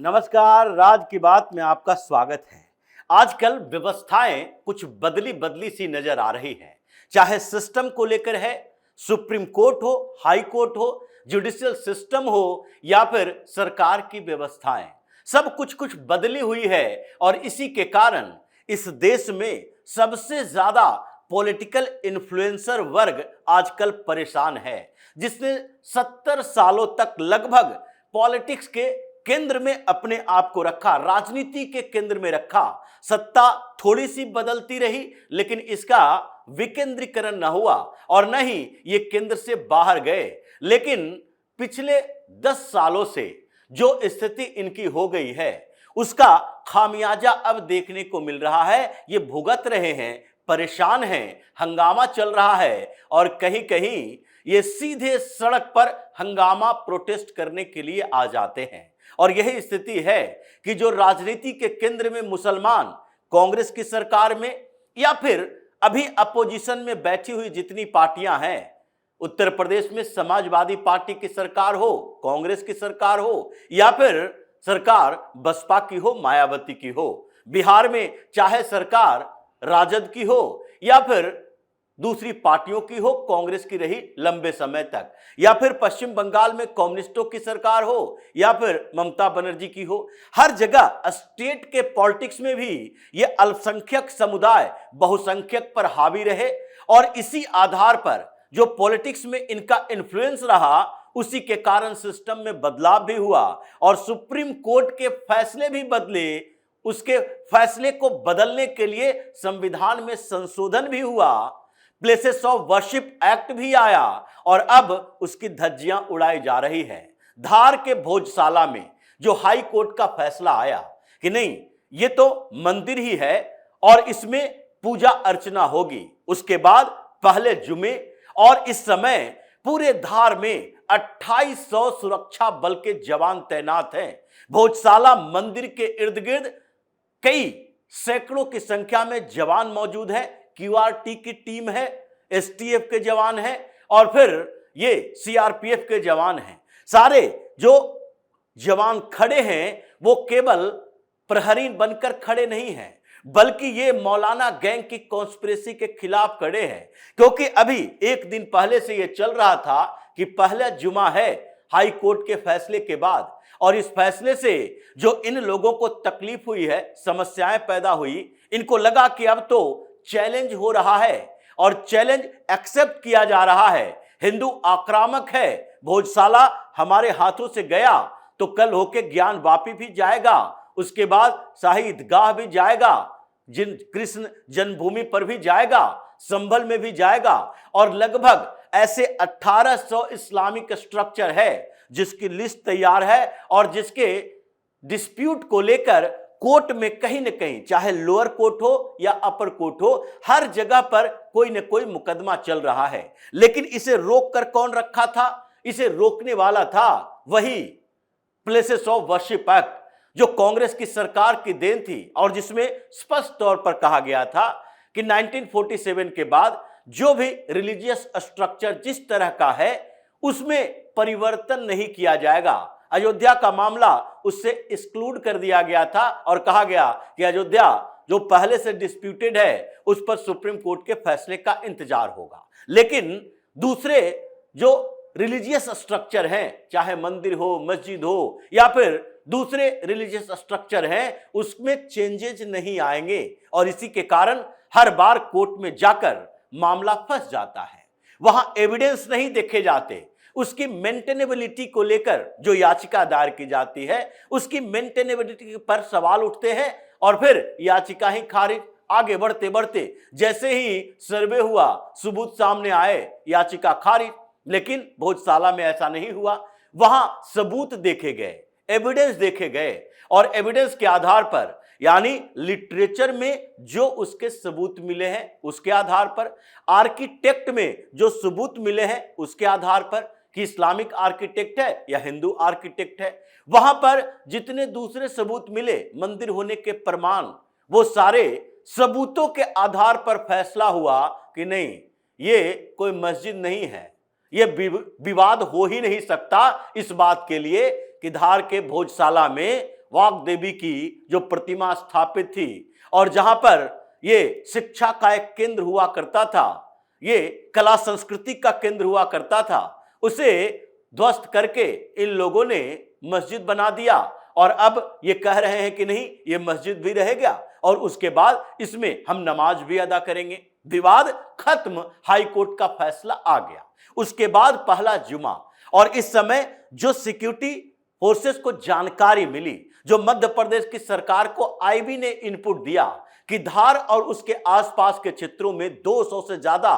नमस्कार, राज की बात में आपका स्वागत है। आजकल व्यवस्थाएं कुछ बदली बदली सी नजर आ रही हैं, चाहे सिस्टम को लेकर है, सुप्रीम कोर्ट हो, हाई कोर्ट हो, जुडिशियल सिस्टम हो या फिर सरकार की व्यवस्थाएं, सब कुछ कुछ बदली हुई है। और इसी के कारण इस देश में सबसे ज्यादा पॉलिटिकल इन्फ्लुएंसर वर्ग आजकल परेशान है, जिसने 70 सालों तक लगभग पॉलिटिक्स के केंद्र में अपने आप को रखा, राजनीति के केंद्र में रखा। सत्ता थोड़ी सी बदलती रही, लेकिन इसका विकेंद्रीकरण न हुआ और न ही ये केंद्र से बाहर गए। लेकिन पिछले 10 सालों से जो स्थिति इनकी हो गई है, उसका खामियाजा अब देखने को मिल रहा है। ये भुगत रहे हैं, परेशान हैं, हंगामा चल रहा है और कहीं कहीं ये सीधे सड़क पर हंगामा प्रोटेस्ट करने के लिए आ जाते हैं। और यही स्थिति है कि जो राजनीति के केंद्र में मुसलमान कांग्रेस की सरकार में या फिर अभी अपोजिशन में बैठी हुई जितनी पार्टियां हैं, उत्तर प्रदेश में समाजवादी पार्टी की सरकार हो, कांग्रेस की सरकार हो या फिर सरकार बसपा की हो, मायावती की हो, बिहार में चाहे सरकार राजद की हो या फिर दूसरी पार्टियों की हो, कांग्रेस की रही लंबे समय तक, या फिर पश्चिम बंगाल में कम्युनिस्टों की सरकार हो या फिर ममता बनर्जी की हो, हर जगह स्टेट के पॉलिटिक्स में भी ये अल्पसंख्यक समुदाय बहुसंख्यक पर हावी रहे। और इसी आधार पर जो पॉलिटिक्स में इनका इन्फ्लुएंस रहा, उसी के कारण सिस्टम में बदलाव भी हुआ और सुप्रीम कोर्ट के फैसले भी बदले। उसके फैसले को बदलने के लिए संविधान में संशोधन भी हुआ, प्लेसेस ऑफ वर्शिप एक्ट भी आया और अब उसकी धज्जियां उड़ाई जा रही है। धार के भोजशाला में जो हाई कोर्ट का फैसला आया कि नहीं, ये तो मंदिर ही है और इसमें पूजा अर्चना होगी, उसके बाद पहले जुमे, और इस समय पूरे धार में 2800 सुरक्षा बल के जवान तैनात हैं। भोजशाला मंदिर के इर्द गिर्द कई सैकड़ों की संख्या में जवान मौजूद है, क्यूआरटी की टीम है, एसटीएफ के जवान हैं और फिर ये सीआरपीएफ के जवान हैं। सारे जो जवान खड़े हैं वो केवल प्रहरी बनकर खड़े नहीं हैं, बल्कि ये मौलाना गैंग की कॉन्स्पिरेसी के खिलाफ खड़े हैं। क्योंकि अभी एक दिन पहले से ये चल रहा था कि पहला जुमा है हाई कोर्ट के फैसले के बाद, और इस फैसले से जो इन लोगों को तकलीफ हुई है, समस्याएं पैदा हुई, इनको लगा कि अब तो चैलेंज हो रहा है और चैलेंज एक्सेप्ट किया जा रहा है। हिंदू आक्रामक है, भोजशाला हमारे हाथों से गया तो कल होके ज्ञान वापी भी जाएगा, उसके बाद शाही ईदगाह भी जाएगा, जिन कृष्ण जन्मभूमि पर भी जाएगा, संभल में भी जाएगा। और लगभग ऐसे 1800 इस्लामिक स्ट्रक्चर है जिसकी लिस्ट तैयार है और जिसके डिस्प्यूट को लेकर कोर्ट में कहीं न कहीं, चाहे लोअर कोर्ट हो या अपर कोर्ट हो, हर जगह पर कोई न कोई मुकदमा चल रहा है। लेकिन इसे रोक कर कौन रखा था? इसे रोकने वाला था वही प्लेसेस ऑफ वर्शिप एक्ट, जो कांग्रेस की सरकार की देन थी और जिसमें स्पष्ट तौर पर कहा गया था कि 1947 के बाद जो भी रिलीजियस स्ट्रक्चर जिस तरह का है उसमें परिवर्तन नहीं किया जाएगा। अयोध्या का मामला उससे एक्सक्लूड कर दिया गया था और कहा गया कि अयोध्या जो पहले से डिस्प्यूटेड है उस पर सुप्रीम कोर्ट के फैसले का इंतजार होगा। लेकिन दूसरे जो रिलीजियस स्ट्रक्चर हैं, चाहे मंदिर हो, मस्जिद हो या फिर दूसरे रिलीजियस स्ट्रक्चर हैं, उसमें चेंजेस नहीं आएंगे और इसी के कारण हर बार कोर्ट में जाकर मामला फंस जाता है। वहां एविडेंस नहीं देखे जाते, उसकी मेंटेनेबिलिटी को लेकर जो याचिका दायर की जाती है उसकी मेंटेनेबिलिटी पर सवाल उठते हैं और फिर याचिका ही खारिज। आगे बढ़ते बढ़ते जैसे ही सर्वे हुआ, सबूत सामने आए, याचिका खारिज। लेकिन भोजशाला में ऐसा नहीं हुआ, वहां सबूत देखे गए, एविडेंस देखे गए और एविडेंस के आधार पर, यानी लिटरेचर में जो उसके सबूत मिले हैं उसके आधार पर, आर्किटेक्ट में जो सबूत मिले हैं उसके आधार पर कि इस्लामिक आर्किटेक्ट है या हिंदू आर्किटेक्ट है, वहां पर जितने दूसरे सबूत मिले, मंदिर होने के प्रमाण, वो सारे सबूतों के आधार पर फैसला हुआ कि नहीं, ये कोई मस्जिद नहीं है, ये विवाद हो ही नहीं सकता इस बात के लिए कि धार के भोजशाला में वाग देवी की जो प्रतिमा स्थापित थी और जहां पर ये शिक्षा का एक केंद्र हुआ करता था, ये कला संस्कृति का केंद्र हुआ करता था, उसे ध्वस्त करके इन लोगों ने मस्जिद बना दिया और अब ये कह रहे हैं कि नहीं, ये मस्जिद भी रहेगा और उसके बाद इसमें हम नमाज भी अदा करेंगे। विवाद खत्म, हाई कोर्ट का फैसला आ गया। उसके बाद पहला जुमा, और इस समय जो सिक्योरिटी फोर्सेस को जानकारी मिली, जो मध्य प्रदेश की सरकार को आईबी ने इनपुट दिया कि धार और उसके आसपास के क्षेत्रों में 200 से ज्यादा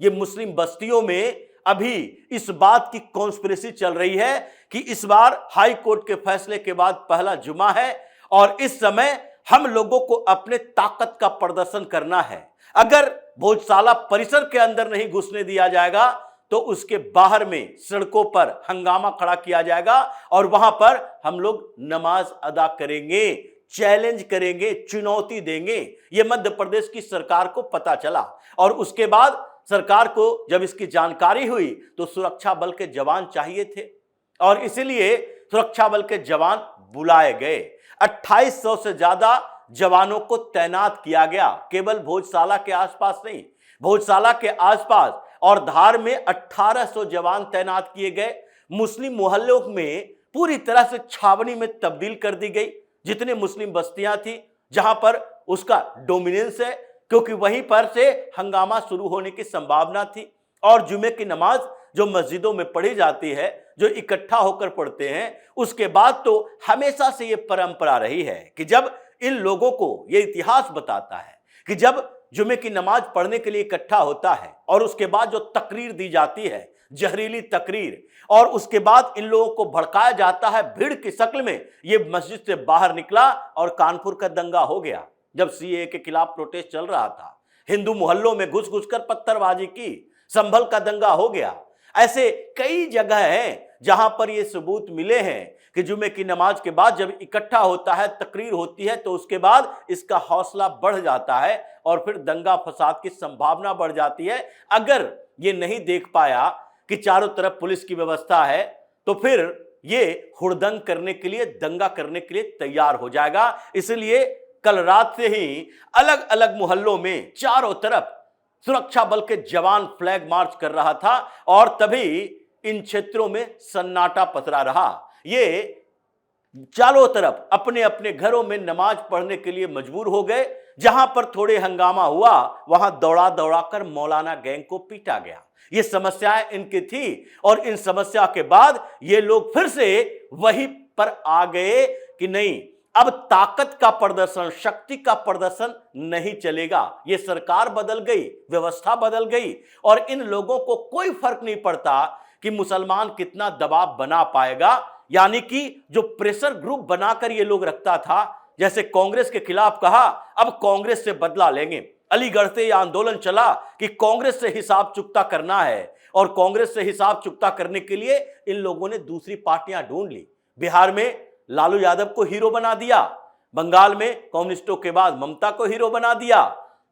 ये मुस्लिम बस्तियों में अभी इस बात की कॉन्स्पिरेसी चल रही है कि इस बार हाई कोर्ट के फैसले के बाद पहला जुमा है और इस समय हम लोगों को अपने ताकत का प्रदर्शन करना है। अगर भोजशाला परिसर के अंदर नहीं घुसने दिया जाएगा तो उसके बाहर में सड़कों पर हंगामा खड़ा किया जाएगा और वहां पर हम लोग नमाज अदा करेंगे, चैलेंज करेंगे, चुनौती देंगे। यह मध्य प्रदेश की सरकार को पता चला और उसके बाद सरकार को जब इसकी जानकारी हुई तो सुरक्षा बल के जवान चाहिए थे और इसीलिए सुरक्षा बल के जवान बुलाए गए। 2800 से ज्यादा जवानों को तैनात किया गया, केवल भोजशाला के आसपास नहीं, भोजशाला के आसपास और धार में 1800 जवान तैनात किए गए। मुस्लिम मोहल्लों में पूरी तरह से छावनी में तब्दील कर दी गई। जितने मुस्लिम बस्तियां थी जहां पर उसका डोमिनेंस है, क्योंकि वहीं पर से हंगामा शुरू होने की संभावना थी। और जुमे की नमाज जो मस्जिदों में पढ़ी जाती है, जो इकट्ठा होकर पढ़ते हैं, उसके बाद तो हमेशा से ये परंपरा रही है कि जब इन लोगों को, ये इतिहास बताता है कि जब जुमे की नमाज पढ़ने के लिए इकट्ठा होता है और उसके बाद जो तकरीर दी जाती है, जहरीली तकरीर, और उसके बाद इन लोगों को भड़काया जाता है भीड़ की शक्ल में, ये मस्जिद से बाहर निकला और कानपुर का दंगा हो गया। जब सीए के खिलाफ प्रोटेस्ट चल रहा था, हिंदू मोहल्लों में घुस घुस कर पत्थरबाजी की, संभल का दंगा हो गया। ऐसे कई जगह हैं जहां पर ये सबूत मिले हैं कि जुमे की नमाज के बाद जब इकट्ठा होता है, तकरीर होती है, तो उसके बाद इसका हौसला बढ़ जाता है और फिर दंगा फसाद की संभावना बढ़ जाती है। अगर ये नहीं देख पाया कि चारों तरफ पुलिस की व्यवस्था है तो फिर ये हुड़दंग करने के लिए, दंगा करने के लिए तैयार हो जाएगा। इसलिए कल रात से ही अलग अलग मोहल्लों में चारों तरफ सुरक्षा बल के जवान फ्लैग मार्च कर रहा था और तभी इन क्षेत्रों में सन्नाटा पसरा रहा। ये चारों तरफ अपने अपने घरों में नमाज पढ़ने के लिए मजबूर हो गए। जहां पर थोड़े हंगामा हुआ वहां दौड़ा दौड़ा कर मौलाना गैंग को पीटा गया। ये समस्याएं इनकी थी और इन समस्या के बाद ये लोग फिर से वहीं पर आ गए कि नहीं, अब ताकत का प्रदर्शन, शक्ति का प्रदर्शन नहीं चलेगा। ये सरकार बदल गई, व्यवस्था बदल गई और इन लोगों को कोई फर्क नहीं पड़ता कि मुसलमान कितना दबाव बना पाएगा। यानी कि जो प्रेशर ग्रुप बनाकर ये लोग रखता था, जैसे कांग्रेस के खिलाफ कहा अब कांग्रेस से बदला लेंगे, अलीगढ़ से यह आंदोलन चला कि कांग्रेस से हिसाब चुकता करना है और कांग्रेस से हिसाब चुकता करने के लिए इन लोगों ने दूसरी पार्टियां ढूंढ ली। बिहार में लालू यादव को हीरो बना दिया, बंगाल में कम्युनिस्टों के बाद ममता को हीरो बना दिया,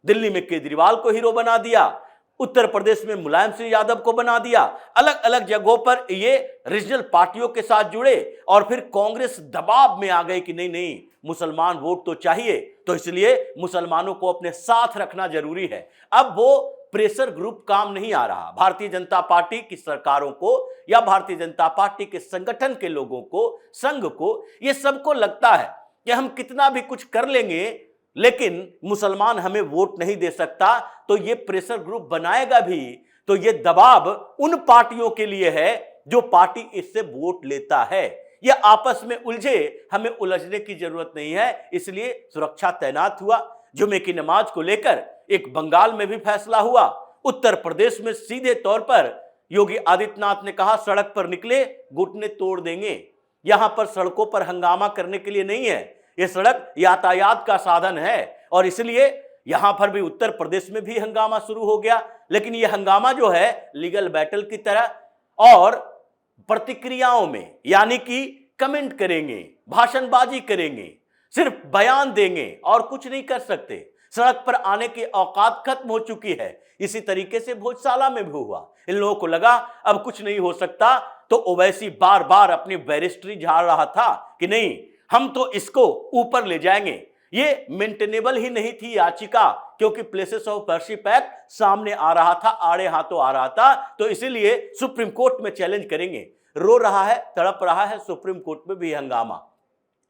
दिल्ली में केजरीवाल को हीरो बना दिया, उत्तर प्रदेश में मुलायम सिंह यादव को बना दिया। अलग अलग जगहों पर ये रीजनल पार्टियों के साथ जुड़े और फिर कांग्रेस दबाव में आ गई कि नहीं नहीं, मुसलमान वोट तो चाहिए, तो इसलिए मुसलमानों को अपने साथ रखना जरूरी है। अब वो प्रेशर ग्रुप काम नहीं आ रहा। भारतीय जनता पार्टी की सरकारों को या भारतीय जनता पार्टी के संगठन के लोगों को, संघ को, ये सबको लगता है कि हम कितना भी कुछ कर लेंगे लेकिन मुसलमान हमें वोट नहीं दे सकता, तो ये प्रेशर ग्रुप बनाएगा भी तो ये दबाव उन पार्टियों के लिए है जो पार्टी इससे वोट लेता है। ये आपस में उलझे, हमें उलझने की जरूरत नहीं है, इसलिए सुरक्षा तैनात हुआ। जुमे की नमाज को लेकर एक बंगाल में भी फैसला हुआ। उत्तर प्रदेश में सीधे तौर पर योगी आदित्यनाथ ने कहा सड़क पर निकले घुटने तोड़ देंगे। यहां पर सड़कों पर हंगामा करने के लिए नहीं है, यह सड़क यातायात का साधन है और इसलिए यहां पर भी उत्तर प्रदेश में भी हंगामा शुरू हो गया। लेकिन यह हंगामा जो है लीगल बैटल की तरह और प्रतिक्रियाओं में, यानी कि कमेंट करेंगे, भाषणबाजी करेंगे, सिर्फ बयान देंगे और कुछ नहीं कर सकते। सड़क पर आने की औकात खत्म हो चुकी है। इसी तरीके से भोजशाला में भी हुआ। इन लोगों को लगा अब कुछ नहीं हो सकता, तो ओवैसी बार बार अपनी बैरिस्ट्री झाड़ रहा था कि नहीं, हम तो इसको ऊपर ले जाएंगे। ये मेंटेनेबल ही नहीं थी याचिका, क्योंकि प्लेसेस ऑफ वर्शिप एक्ट सामने आ रहा था, आड़े हाथों आ रहा था, तो इसीलिए सुप्रीम कोर्ट में चैलेंज करेंगे। रो रहा है, तड़प रहा है, सुप्रीम कोर्ट में भी हंगामा,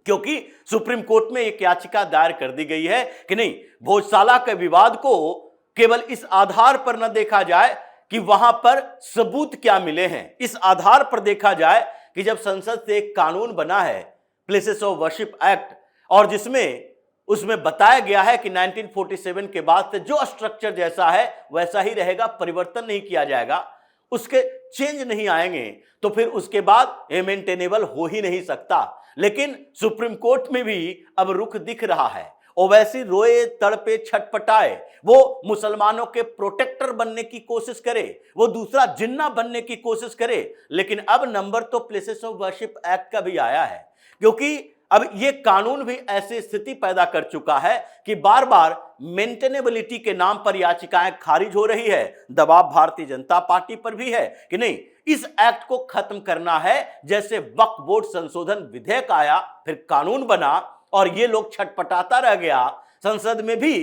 क्योंकि सुप्रीम कोर्ट में एक याचिका दायर कर दी गई है कि नहीं, भोजशाला के विवाद को केवल इस आधार पर न देखा जाए कि वहां पर सबूत क्या मिले हैं, इस आधार पर देखा जाए कि जब संसद से एक कानून बना है प्लेसेस ऑफ वर्शिप एक्ट, और जिसमें उसमें बताया गया है कि 1947 के बाद से जो स्ट्रक्चर जैसा है वैसा ही रहेगा, परिवर्तन नहीं किया जाएगा, उसके चेंज नहीं आएंगे, तो फिर उसके बाद ये मेंटेनेबल हो ही नहीं सकता। लेकिन सुप्रीम कोर्ट में भी अब रुख दिख रहा है। ओवैसी रोए, तड़पे, छटपटाए, वो मुसलमानों के प्रोटेक्टर बनने की कोशिश करे, वो दूसरा जिन्ना बनने की कोशिश करे, लेकिन अब नंबर तो प्लेसेस ऑफ वर्शिप एक्ट का भी आया है, क्योंकि अब ये कानून भी ऐसी स्थिति पैदा कर चुका है कि बार बार मेंटेनेबिलिटी के नाम पर याचिकाएं खारिज हो रही है। दबाव भारतीय जनता पार्टी पर भी है कि नहीं, इस एक्ट को खत्म करना है। जैसे वक्फ बोर्ड संशोधन विधेयक आया, फिर कानून बना और ये लोग छटपटाता रह गया, संसद में भी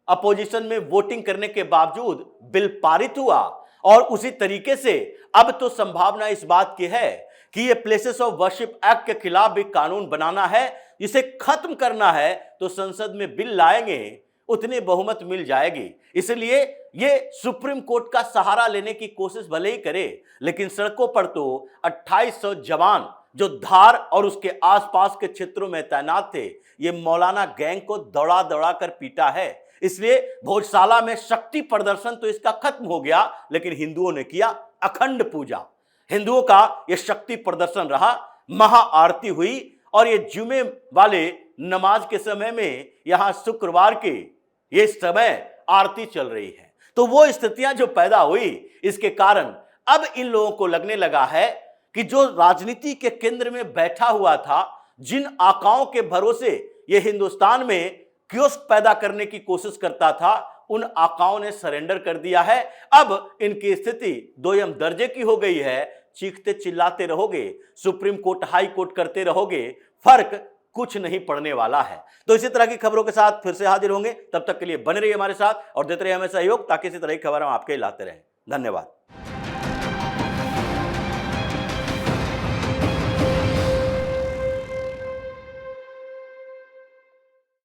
अपोजिशन में वोटिंग करने के बावजूद बिल पारित हुआ। और उसी तरीके से अब तो संभावना इस बात की है कि ये प्लेसेस ऑफ वर्शिप एक्ट के खिलाफ भी कानून बनाना है, इसे खत्म करना है, तो संसद में बिल लाएंगे, उतनी बहुमत मिल जाएगी। इसलिए ये सुप्रीम कोर्ट का सहारा लेने की कोशिश भले ही करे, लेकिन सड़कों पर तो 2800 जवान जो धार और उसके आसपास के क्षेत्रों में तैनात थे, ये मौलाना गैंग को दौड़ा दौड़ा कर पीटा है। इसलिए भोजशाला में शक्ति प्रदर्शन तो इसका खत्म हो गया, लेकिन हिंदुओं ने किया अखंड पूजा। हिंदुओं का यह शक्ति प्रदर्शन रहा, महाआरती हुई, और ये जुमे वाले नमाज के समय में यहां शुक्रवार के ये समय आरती चल रही है। तो वो स्थितियां जो पैदा हुई, इसके कारण अब इन लोगों को लगने लगा है कि जो राजनीति के केंद्र में बैठा हुआ था, जिन आकाओं के भरोसे ये हिंदुस्तान में कियोस्क पैदा करने की कोशिश करता था, उन आकाओं ने सरेंडर कर दिया है। अब इनकी स्थिति दोयम दर्जे की हो गई है। चीखते चिल्लाते रहोगे, सुप्रीम कोर्ट, हाई कोर्ट करते रहोगे, फर्क कुछ नहीं पड़ने वाला है। तो इसी तरह की खबरों के साथ फिर से हाजिर होंगे, तब तक के लिए बने रहिए हमारे साथ और देते रहिए हमें सहयोग, ताकि इसी तरह की खबर हम आपके लाते रहें। धन्यवाद।